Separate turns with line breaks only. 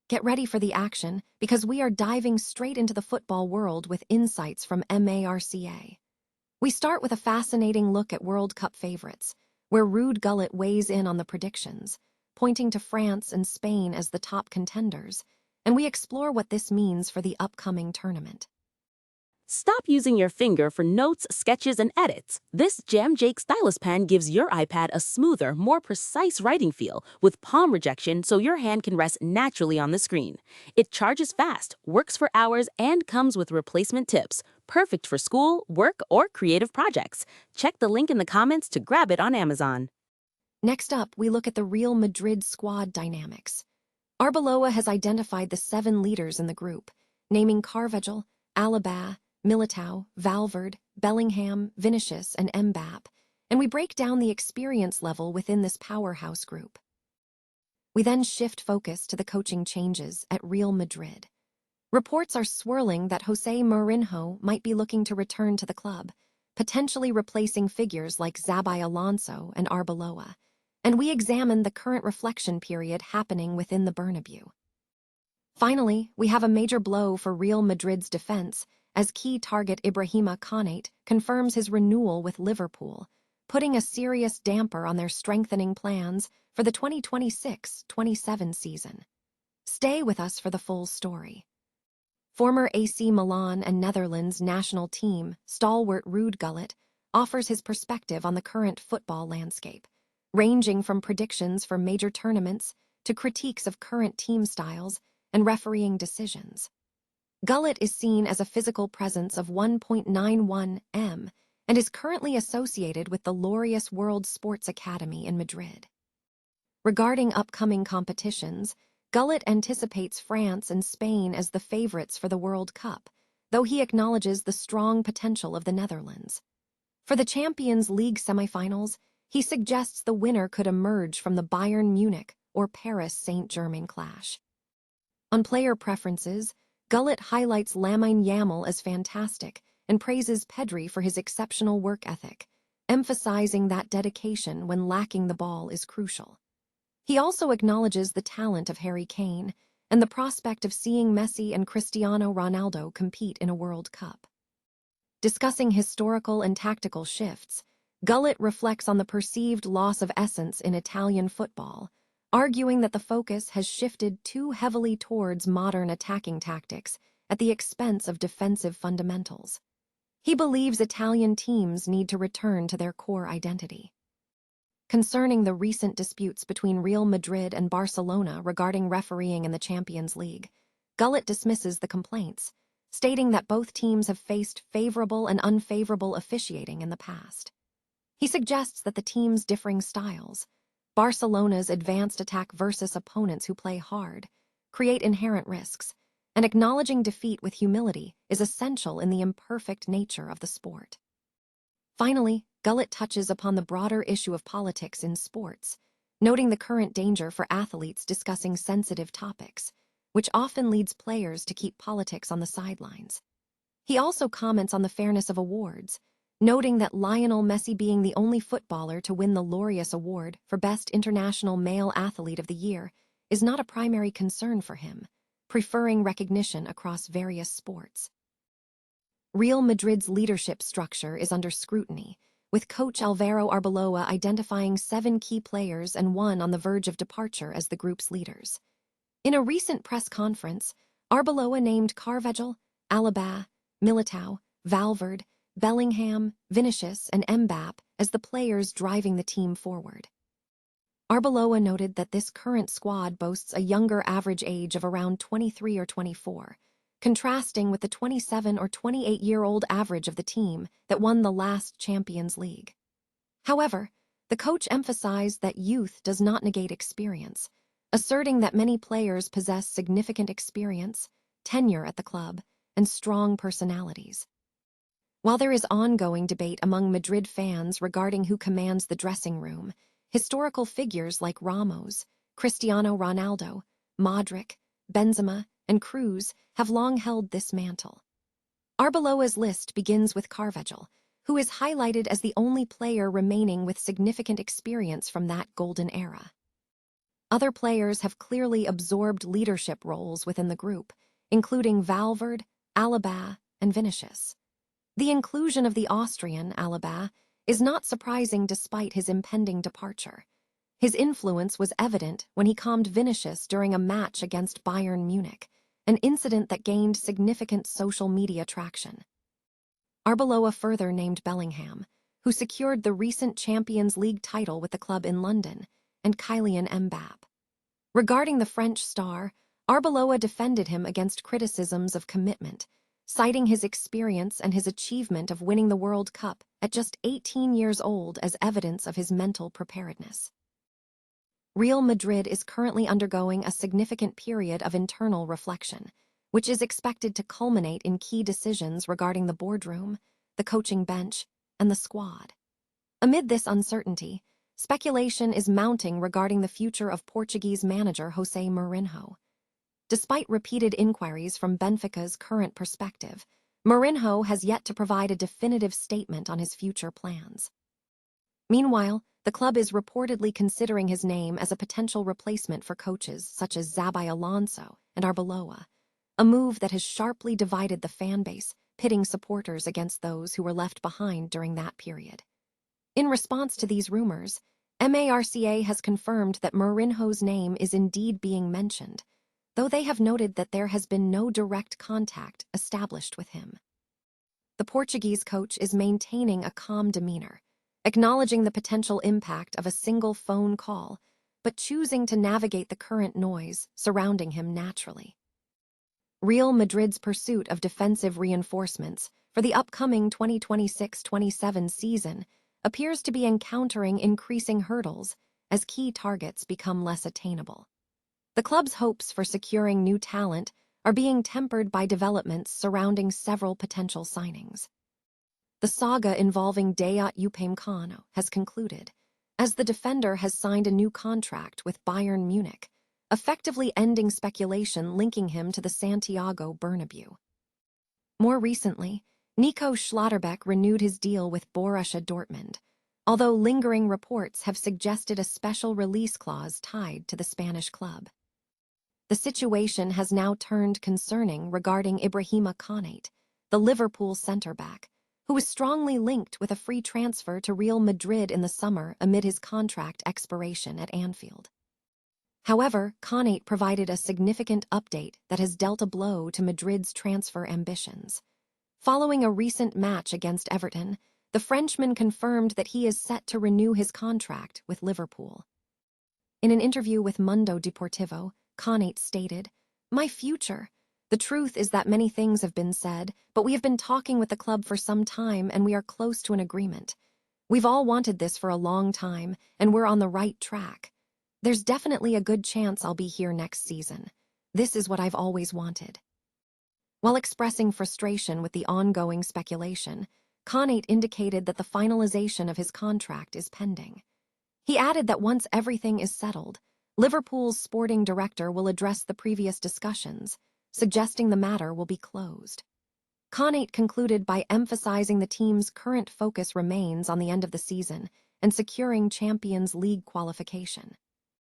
Get ready for the action because we are diving straight into the football world with insights from Marca. We start with a fascinating look at World Cup favorites, where Ruud Gullit weighs in on the predictions, pointing to France and Spain as the top contenders, and we explore what this means for the upcoming tournament.
Stop using your finger for notes, sketches, and edits. This Jam Jake stylus pen gives your iPad a smoother, more precise writing feel with palm rejection so your hand can rest naturally on the screen. It charges fast, works for hours, and comes with replacement tips. Perfect for school, work, or creative projects. Check the link in the comments to grab it on Amazon.
Next up, we look at the Real Madrid squad dynamics. Arbeloa has identified the 7 leaders in the group, naming Carvajal, Alaba, Militao, Valverde, Bellingham, Vinicius, and Mbappe, and we break down the experience level within this powerhouse group. We then shift focus to the coaching changes at Real Madrid. Reports are swirling that José Mourinho might be looking to return to the club, potentially replacing figures like Xabi Alonso and Arbeloa, and we examine the current reflection period happening within the Bernabeu. Finally, we have a major blow for Real Madrid's defense as key target Ibrahima Konate confirms his renewal with Liverpool, putting a serious damper on their strengthening plans for the 2026-27 season. Stay with us for the full story. Former AC Milan and Netherlands national team stalwart Ruud Gullit offers his perspective on the current football landscape, ranging from predictions for major tournaments to critiques of current team styles and refereeing decisions. Gullit is seen as a physical presence of 1.91 m and is currently associated with the Laureus World Sports Academy in Madrid. Regarding upcoming competitions, Gullit anticipates France and Spain as the favorites for the World Cup, though he acknowledges the strong potential of the Netherlands. For the Champions League semifinals, he suggests the winner could emerge from the Bayern Munich or Paris Saint-Germain clash. On player preferences, Gullit highlights Lamine Yamal as fantastic and praises Pedri for his exceptional work ethic, emphasizing that dedication when lacking the ball is crucial. He also acknowledges the talent of Harry Kane and the prospect of seeing Messi and Cristiano Ronaldo compete in a World Cup. Discussing historical and tactical shifts, Gullit reflects on the perceived loss of essence in Italian football, arguing that the focus has shifted too heavily towards modern attacking tactics at the expense of defensive fundamentals. He believes Italian teams need to return to their core identity. Concerning the recent disputes between Real Madrid and Barcelona regarding refereeing in the Champions League, Gullit dismisses the complaints, stating that both teams have faced favorable and unfavorable officiating in the past. He suggests that the teams' differing styles, Barcelona's advanced attack versus opponents who play hard, create inherent risks, and acknowledging defeat with humility is essential in the imperfect nature of the sport. Finally, Gullit touches upon the broader issue of politics in sports, noting the current danger for athletes discussing sensitive topics, which often leads players to keep politics on the sidelines. He also comments on the fairness of awards, noting that Lionel Messi being the only footballer to win the Laureus Award for Best International Male Athlete of the Year is not a primary concern for him, preferring recognition across various sports. Real Madrid's leadership structure is under scrutiny, with coach Alvaro Arbeloa identifying 7 key players and 1 on the verge of departure as the group's leaders. In a recent press conference, Arbeloa named Carvajal, Alaba, Militao, Valverde, Bellingham, Vinicius, and Mbappe as the players driving the team forward. Arbeloa noted that this current squad boasts a younger average age of around 23 or 24, contrasting with the 27 or 28-year-old average of the team that won the last Champions League. However, the coach emphasized that youth does not negate experience, asserting that many players possess significant experience, tenure at the club, and strong personalities. While there is ongoing debate among Madrid fans regarding who commands the dressing room, historical figures like Ramos, Cristiano Ronaldo, Modric, Benzema, and Cruz have long held this mantle. Arbeloa's list begins with Carvajal, who is highlighted as the only player remaining with significant experience from that golden era. Other players have clearly absorbed leadership roles within the group, including Valverde, Alaba, and Vinicius. The inclusion of the Austrian, Alaba, is not surprising despite his impending departure. His influence was evident when he calmed Vinicius during a match against Bayern Munich, an incident that gained significant social media traction. Arbeloa further named Bellingham, who secured the recent Champions League title with the club in London, and Kylian Mbappe. Regarding the French star, Arbeloa defended him against criticisms of commitment, citing his experience and his achievement of winning the World Cup at just 18 years old as evidence of his mental preparedness. Real Madrid is currently undergoing a significant period of internal reflection, which is expected to culminate in key decisions regarding the boardroom, the coaching bench, and the squad. Amid this uncertainty, speculation is mounting regarding the future of Portuguese manager José Mourinho. Despite repeated inquiries from Benfica's current perspective, Mourinho has yet to provide a definitive statement on his future plans. Meanwhile, the club is reportedly considering his name as a potential replacement for coaches such as Xabi Alonso and Arbeloa, a move that has sharply divided the fan base, pitting supporters against those who were left behind during that period. In response to these rumors, Marca has confirmed that Mourinho's name is indeed being mentioned, though they have noted that there has been no direct contact established with him. The Portuguese coach is maintaining a calm demeanor, acknowledging the potential impact of a single phone call, but choosing to navigate the current noise surrounding him naturally. Real Madrid's pursuit of defensive reinforcements for the upcoming 2026-27 season appears to be encountering increasing hurdles as key targets become less attainable. The club's hopes for securing new talent are being tempered by developments surrounding several potential signings. The saga involving Dayot Upamecano has concluded, as the defender has signed a new contract with Bayern Munich, effectively ending speculation linking him to the Santiago Bernabeu. More recently, Nico Schlotterbeck renewed his deal with Borussia Dortmund, although lingering reports have suggested a special release clause tied to the Spanish club. The situation has now turned concerning regarding Ibrahima Konate, the Liverpool centre-back, who was strongly linked with a free transfer to Real Madrid in the summer amid his contract expiration at Anfield. However, Konate provided a significant update that has dealt a blow to Madrid's transfer ambitions. Following a recent match against Everton, the Frenchman confirmed that he is set to renew his contract with Liverpool. In an interview with Mundo Deportivo, Konate stated, "My future. The truth is that many things have been said, but we have been talking with the club for some time and we are close to an agreement. We've all wanted this for a long time, and we're on the right track. There's definitely a good chance I'll be here next season. This is what I've always wanted." While expressing frustration with the ongoing speculation, Konate indicated that the finalization of his contract is pending. He added that once everything is settled, Liverpool's sporting director will address the previous discussions, suggesting the matter will be closed. Konate concluded by emphasizing the team's current focus remains on the end of the season and securing Champions League qualification.